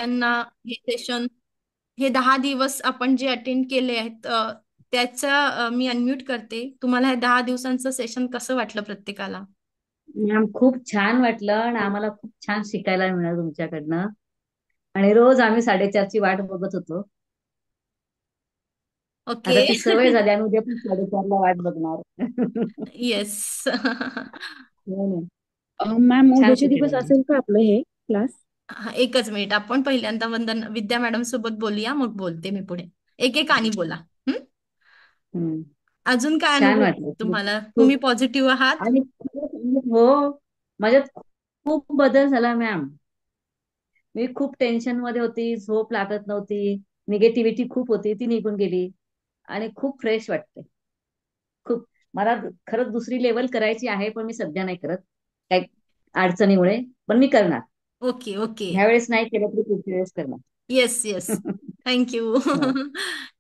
त्यांना हे सेशन, हे 10 दिवस आपण जे अटेंड केले आहेत, त्याचा मी अनम्यूट करते. तुम्हाला हे 10 दिवसांचं सेशन कसं वाटलं प्रत्येकाला? मॅम खूप छान वाटलं आणि आम्हाला खूप छान शिकायला मिळालं तुमच्याकडनं. आणि रोज आम्ही 4:30ची वाट बघत होतो. ओके. आता ती सवय झाली, आम्ही उद्या पण 4:30ला वाट बघणार. येस. हो ना. मॅम छान उद्याचे दिवस शिकवलं. असेल का आपलं हे क्लास? एकच मिनिट, आपण पहिल्यांदा विद्या मॅडम सोबत बोलूया, मग बोलते मी पुढे. एक एक आणि बोला. हं? हम्म. अजून काय छान अनुभव वाटलं खूप तुम्हाला? तुम्ही खूप. पॉझिटिव्ह आहात? आणि हो, माझ्यात खूप बदल झाला मॅम. मी खूप टेन्शन मध्ये होती, झोप लागत नव्हती, निगेटिव्हिटी खूप होती, ती निघून गेली आणि खूप फ्रेश वाटते. खूप. मला खरंच दुसरी लेवल करायची आहे, पण मी सध्या नाही करत काही अडचणीमुळे. पण मी करणार. Okay okay. ह्या वेळेस नाही केलं तरी पुढच्या वेळेस करणार. Yes yes. थँक्यू. हो. चला,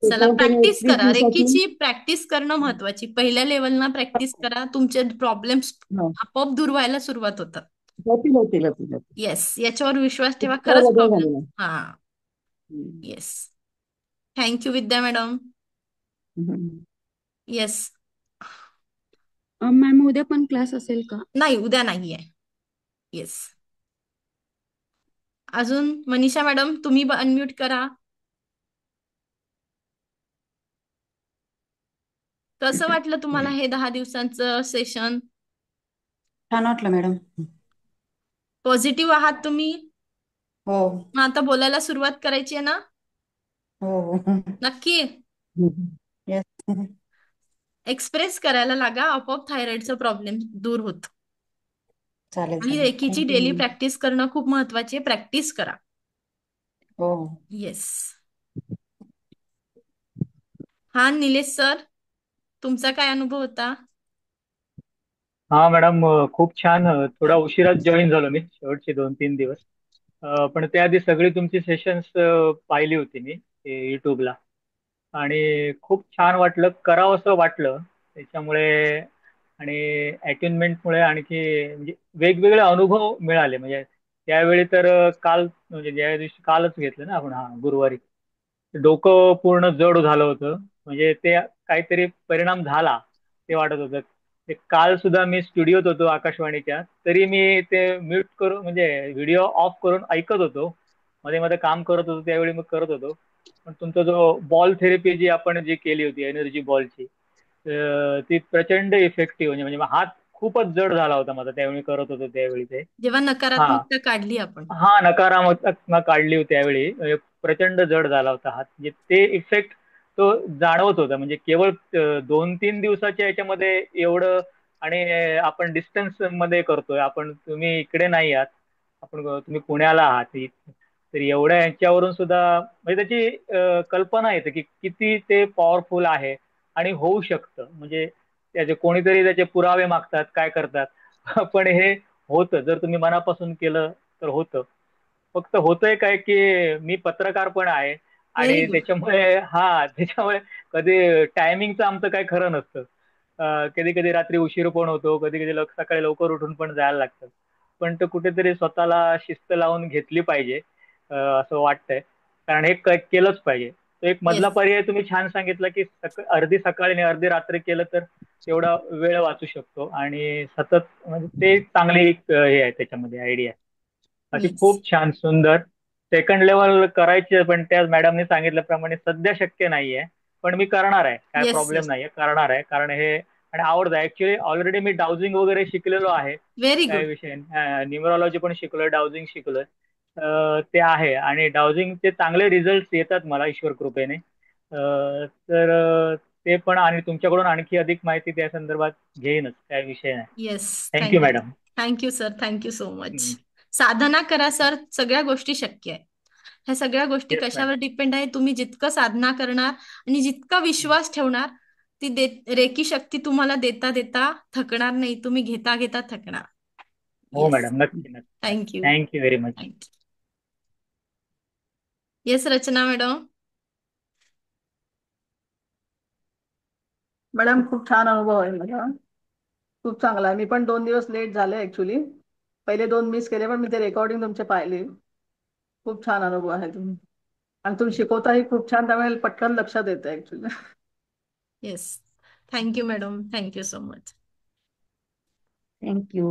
त्याच्यावर तुम्ही प्रॅक्टिस 31 करा. दिवसाची. रेकीची प्रॅक्टिस करणं महत्वाची. पहिल्या लेवलला प्रॅक्टिस करा, तुमचे प्रॉब्लेम्स हो. आपोआप दूर व्हायला सुरुवात होतात. होतील होतील होतील होतील. येस, याच्यावर विश्वास ठेवा, इतका खरंच बदल प्रॉब्लेम. झालेला आहे. हा. हम्म. येस. थँक्यू विद्या मॅडम. हम्म. येस. मॅम उद्या पण क्लास असेल का? नाही, उद्या नाहीये. येस. अजून मनीषा मॅडम, तुम्ही अनम्यूट करा. कसं वाटलं तुम्हाला हे 10 दिवसांचं सेशन? छान वाटलं मॅडम. पॉझिटिव्ह आहात तुम्ही? हो. मग आता बोलायला सुरुवात करायची आहे ना? हो. नक्की. येस. एक्सप्रेस करायला लागा, आपोआप थायरॉइडचा प्रॉब्लेम दूर होतो. चालेल आणि चालेल, रेकीची थँक्यू डेली मॅम. प्रॅक्टिस करणं खूप महत्वाची आहे. प्रॅक्टिस करा. हो. येस. हा, निलेश सर, तुमचा काय अनुभव होता? हा मॅडम, खूप छान. थोडा उशिराच जॉईन झालो मी शेवटचे 2-3 दिवस. पण त्याआधी सगळी तुमची सेशन्स पाहिली होती मी युट्यूबला. आणि खूप छान वाटलं, करावंसं वाटलं त्याच्यामुळे. आणि अटेनमेंटमुळे आणखी म्हणजे वेगवेगळे अनुभव मिळाले. म्हणजे त्यावेळी तर काल म्हणजे ज्या दिवशी कालच घेतलं ना आपण, हा गुरुवारी, डोकं पूर्ण जड झालं होतं. म्हणजे ते काहीतरी परिणाम झाला ते वाटत होतं. ते काल सुद्धा मी स्टुडिओत होतो आकाशवाणीच्या, तरी मी ते म्यूट करून म्हणजे व्हिडिओ ऑफ करून ऐकत होतो. मध्ये मध्ये काम करत होतो त्यावेळी मी करत होतो. पण तुमचा जो बॉल थेरपी जी आपण जी केली होती एनर्जी बॉलची, ती प्रचंड इफेक्टिव्ह. म्हणजे म्हणजे हात खूपच जड झाला होता माझा त्यावेळी करत होतो त्यावेळी ते. जेव्हा हा. नकारात्मकता काढली आपण. हा, नकारात्मक काढली होती त्यावेळी. प्रचंड जड झाला होता हात. म्हणजे ते इफेक्ट तो जाणवत होता. म्हणजे केवळ 2-3 दिवसाच्या याच्यामध्ये एवढं. आणि आपण डिस्टन्स मध्ये करतोय, आपण तुम्ही इकडे नाही आहात, आपण तुम्ही पुण्याला आहात. तर एवढ्या यांच्यावरून सुद्धा म्हणजे त्याची कल्पना येते की किती ते पॉवरफुल आहे आणि होऊ शकतं. म्हणजे त्याचे कोणीतरी त्याचे पुरावे मागतात, काय करतात. पण हे होतं जर तुम्ही मनापासून केलं तर होतं. फक्त होतंय काय की मी पत्रकार पण आहे. व्हेरी आणि गुड. त्याच्यामुळे कधी टायमिंगचं आमचं काही खरं नसतं. कधी कधी रात्री उशीर पण होतो, कधी कधी सकाळी लवकर उठून पण जायला लागतं. पण तो कुठेतरी स्वतःला शिस्त लावून घेतली पाहिजे, असं वाटतंय. कारण हे केलंच पाहिजे. तो एक मधला येस. पर्याय तुम्ही छान सांगितलं की अर्धी सकाळी आणि अर्धी रात्री केलं तर तेवढा वेळ वाचू शकतो. आणि सतत म्हणजे ते चांगली एक हे आहे त्याच्यामध्ये आयडिया. अशी येस. खूप छान सुंदर. सेकंड लेवल करायची पण त्या मॅडमने सांगितल्याप्रमाणे सध्या शक्य नाहीये. पण मी करणार आहे, काय येस. Problem yes. नाहीये, करणार आहे. कारण हे आणि आवडतं ऍक्च्युली. ऑलरेडी मी डाउजिंग वगैरे शिकलेलो आहे. व्हेरी काय गुड. विषय, न्यूमरॉलॉजी पण शिकलोय, डाउजिंग शिकलोय. ते आहे. आणि डाउजिंगचे चांगले रिझल्ट येतात मला ईश्वर कृपेने. तर ते पण. आणि तुमच्याकडून आणखी अधिक माहिती त्या संदर्भात घेईनच, काय विषय नाही. Yes. Thank you thank you. Madam. Thank you sir, thank you so much. साधना करा सर, सगळ्या गोष्टी शक्य आहे. ह्या सगळ्या गोष्टी येस मॅडम. कशावर डिपेंड आहे? तुम्ही जितकं साधना करणार आणि जितका विश्वास ठेवणार, ती रेकी शक्ती तुम्हाला देता देता थकणार नाही. तुम्ही घेता घेता थकणार. हो येस. मॅडम, नक्की नक्की. Thank you. Thank you very much. Thank you. Yes, Rachana madam. Madam खूप छान अनुभव आहे माझा. खूप चांगला आहे. मी पण 2 दिवस लेट झाले ऍक्च्युली. पहिले 2 मिस केले, पण मी ते रेकॉर्डिंग तुमचे पाहिले. खूप छान अनुभव आहे तुम्ही. आणि तुम्ही शिकवताही खूप छान, त्यामुळे पटकन लक्षात येतं actually. Yes. Thank you madam, thank you so much. Thank you.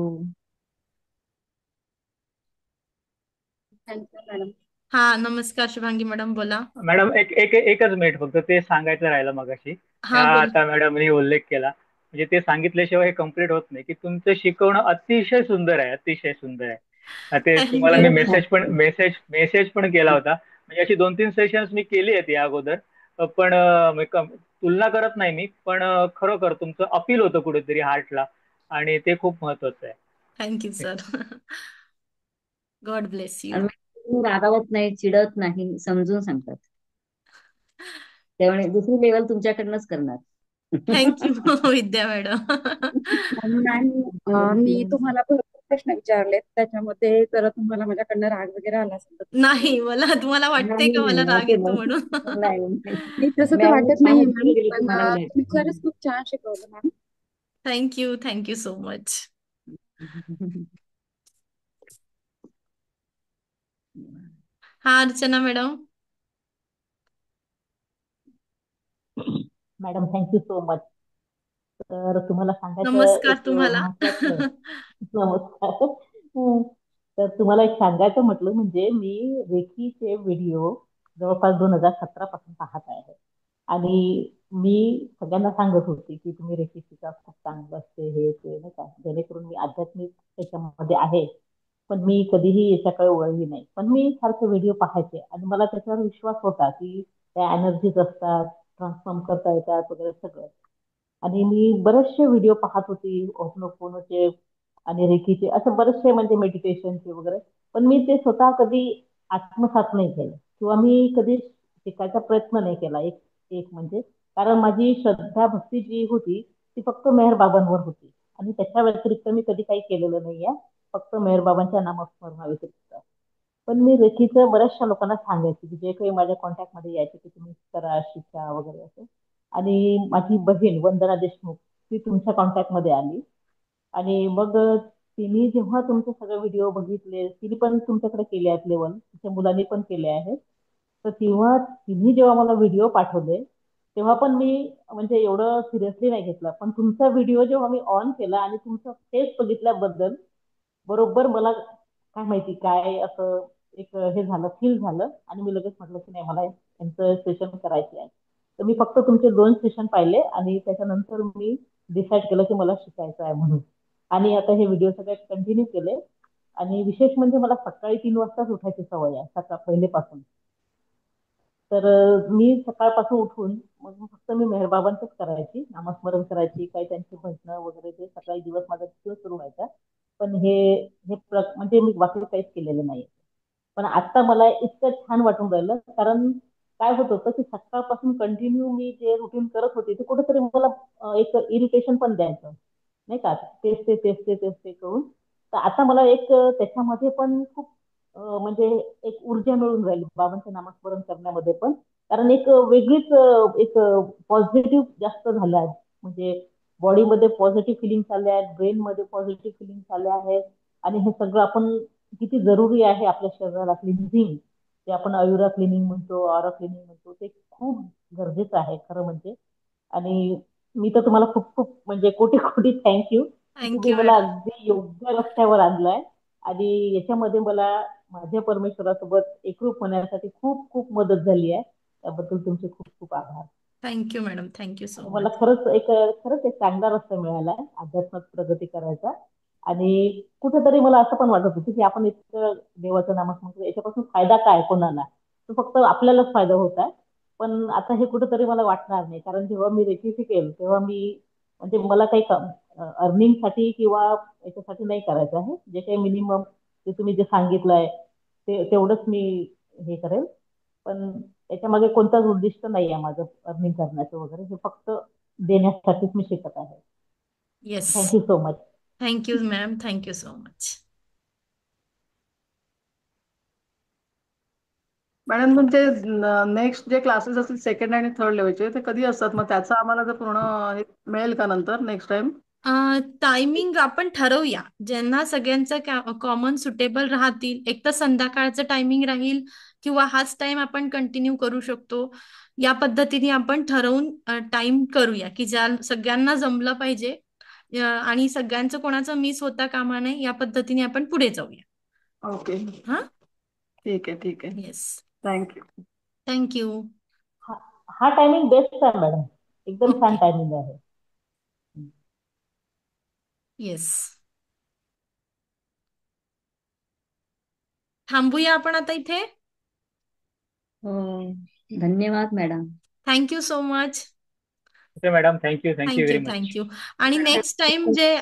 Thank you madam. हा, नमस्कार शुभांगी मॅडम, बोला. मॅडम एकच मिनिट फक्त ते सांगायचं राहिलं मगाशी. हा, बोला. आता मॅडमनी उल्लेख केला, म्हणजे ते सांगितल्याशिवाय हे कम्प्लीट होत नाही की तुमचं शिकवणं अतिशय सुंदर आहे, अतिशय सुंदर आहे. ते तुम्हाला मी थँक्यू. मेसेज पण केला होता. म्हणजे अशी 2-3 सेशन्स मी केली आहेत या अगोदर. पण तुलना करत नाही मी, पण खरोखर तुमचं अपील होतं कुठेतरी हार्टला, आणि ते खूप महत्वाचं आहे. Thank you sir. God bless you. आणि मी रागावत नाही, चिडत नाही, समजून सांगतात. त्यामुळे दुसरी लेवल तुमच्याकडनंच करणार. थँक्यू विद्या मॅडम. मॅम, मी तुम्हाला भरपूर प्रश्न विचारलेत, त्याच्यामध्ये जर तुम्हाला माझ्याकडनं राग वगैरे आला असेल तर तुम्ही नाही, मला तुम्हाला वाटतंय नाही का मला नाही राग असं येतो नाही. म्हणून? नाही नाही. नाही, तसं तर मॅम वाटत छान नाहीये उत्तर मॅम, दिली पण तुम्हाला तुम्ही खरंच खूप छान शिकवलं ma'am. Thank you, thank you so much. हा, Archana madam. Madam thank you so much. तर तुम्हाला सांगायचं नमस्कार एक तुम्हाला. महत्वाचं. नमस्कार. हं. तर तुम्हाला एक सांगायचं म्हटलं म्हणजे मी रेकीचे व्हिडिओ जवळपास 2017 पासून पाहत आहे. आणि मी सगळ्यांना सांगत होते की तुम्ही रेकी शिका, खूप चांगलं असते हे ते नाही का, जेणेकरून मी आध्यात्मिक त्याच्यामध्ये आहे. पण मी कधीही याच्याकडे वळली नाही. पण मी सारखे व्हिडिओ पाहायचे आणि मला त्याच्यावर विश्वास होता की त्या एनर्जीज असतात, ट्रान्सफॉर्म करता येतात वगैरे सगळं. आणि मी बरेचसे व्हिडिओ पाहत होती ओपनोपोनोचे आणि रेकीचे, असे बरेचसे म्हणजे मेडिटेशनचे वगैरे. पण मी ते स्वतः कधी आत्मसात नाही केलं किंवा मी कधी शिकायचा प्रयत्न नाही केला. एक एक म्हणजे कारण माझी श्रद्धा भक्ती जी होती ती फक्त मेहर बाबांवर होती आणि त्याच्या व्यतिरिक्त मी कधी काही केलेलं नाहीये, फक्त मेहर बाबांच्या नामस्मरणाव्यतिरिक्त. पण मी रेकीचं बऱ्याचशा लोकांना सांगायचे की जे काही माझ्या कॉन्टॅक्टमध्ये यायचे की तुम्ही करा, शिका वगैरे असं. आणि माझी बहीण वंदना देशमुख ती तुमच्या कॉन्टॅक्टमध्ये आली. आणि मग तिने जेव्हा तुमचे सगळे व्हिडिओ बघितले, तिने पण तुमच्याकडे केले आहेत लेवल, तिच्या मुलांनी पण केले आहेत. तर तेव्हा तिने जेव्हा मला व्हिडिओ पाठवले तेव्हा पण मी म्हणजे एवढं सिरियसली नाही घेतलं. पण तुमचा व्हिडिओ जेव्हा मी ऑन केला आणि तुमचं फेस बघितल्याबद्दल बरोबर मला काय माहिती काय असं एक हे झालं, फील झालं. आणि मी लगेच म्हटलं की नाही, मला यांचं सेशन करायचे आहे. तर मी फक्त तुमचे 2 सेशन पाहिले आणि त्याच्यानंतर मी डिसाईड केलं की मला शिकायचं आहे म्हणून. आणि आता हे व्हिडिओ सगळे कंटिन्यू केले. आणि विशेष म्हणजे मला सकाळी 3 वाजताच उठायची सवय आहे, सकाळ पहिलेपासून. तर मी सकाळपासून उठून मग फक्त मी मेहरबाबांचंच करायची, नामस्मरण करायची, काही त्यांची भजनं वगैरे, ते सकाळी दिवस माझा तिथून सुरू व्हायचा. पण हे हे म्हणजे मी बाकी काहीच केलेलं नाही. पण आता मला इतकं छान वाटून राहिलं, कारण काय होत होतं की सकाळपासून कंटिन्यू मी जे रुटीन करत होते ते कुठेतरी मला एक इरिटेशन पण द्यायचं नाही का, तेच ते करून. तर आता मला एक त्याच्यामध्ये पण खूप म्हणजे एक ऊर्जा मिळून राहिली बाबांचं नामस्मरण करण्यामध्ये पण. कारण एक वेगळीच एक पॉझिटिव्ह जास्त झालं आहे. म्हणजे बॉडीमध्ये पॉझिटिव्ह फिलिंग आल्या आहेत, ब्रेनमध्ये पॉझिटिव्ह फिलिंग आल्या आहेत. आणि हे सगळं आपण किती जरुरी आहे आपल्या शरीराला क्लिन्झिंग, ते आपण अयुरा क्लिनिंग म्हणतो, ऑरा क्लिनिंग म्हणतो, ते खूप गरजेचं आहे खरं म्हणजे. आणि मी तर तुम्हाला खूप खूप म्हणजे कोटी कोटी थँक्यू की तुम्ही थँक्यू मला मॅडम. अगदी योग्य रस्त्यावर आणलाय. आणि याच्यामध्ये मला माझ्या परमेश्वरासोबत एकरूप होण्यासाठी खूप खूप मदत झाली आहे. त्याबद्दल तुमचे खूप खूप आभार. थँक्यू मॅडम, थँक्यू सो आणि मला मच. खरंच एक चांगला रस्ता मिळालाय अध्यात्मात प्रगती करायचा. आणि कुठेतरी मला असं पण वाटत होतं की आपण इतकं देवाचं नामस्मरण याच्यापासून फायदा काय कोणाला, तो फक्त आपल्यालाच फायदा होत आहे. पण आता हे कुठेतरी मला वाटणार नाही, कारण जेव्हा मी रेकी शिकेल तेव्हा मी म्हणजे मला काही अर्निंगसाठी किंवा याच्यासाठी नाही करायचं आहे. जे काही मिनिमम ते तुम्ही जे सांगितलंय ते तेवढंच मी हे करेल. पण याच्यामागे कोणताच उद्दिष्ट नाही आहे माझं अर्निंग करण्याचं वगैरे, हे फक्त देण्यासाठीच मी शिकत आहे. Yes. Thank you so much. Thank you ma'am, thank you so much. Madam, तुमचे नेक्स्ट जे क्लासेस असतील सेकंड आणि थर्ड लेवलचे, ते कधी असतात? मग त्याचा आम्हाला जर पूर्ण हे मिळेल का नंतर नेक्स्ट टाइम? टायमिंग आपण ठरवूया, ज्यांना सगळ्यांचं कॉमन सुटेबल राहतील. एक तर संध्याकाळचं टायमिंग राहील किंवा हाच टाइम आपण कंटिन्यू करू शकतो. या पद्धतीने आपण ठरवून टाइम करूया की ज्या सगळ्यांना जमलं पाहिजे आणि सगळ्यांचं कोणाचं मिस होता कामा नये. या पद्धतीने आपण पुढे जाऊया. ओके, हा, ठीक आहे, ठीक आहे. Yes, thank you. थँक्यू. हा हा टायमिंग बेस्ट आहे मॅडम, एकदम छान ओके, टायमिंग आहे. येस. थांबूया आपण आता इथे. हो, धन्यवाद madam. Thank you so much. Okay madam, thank you very thank you, much. Thank you. आणि नेक्स्ट टाइम जे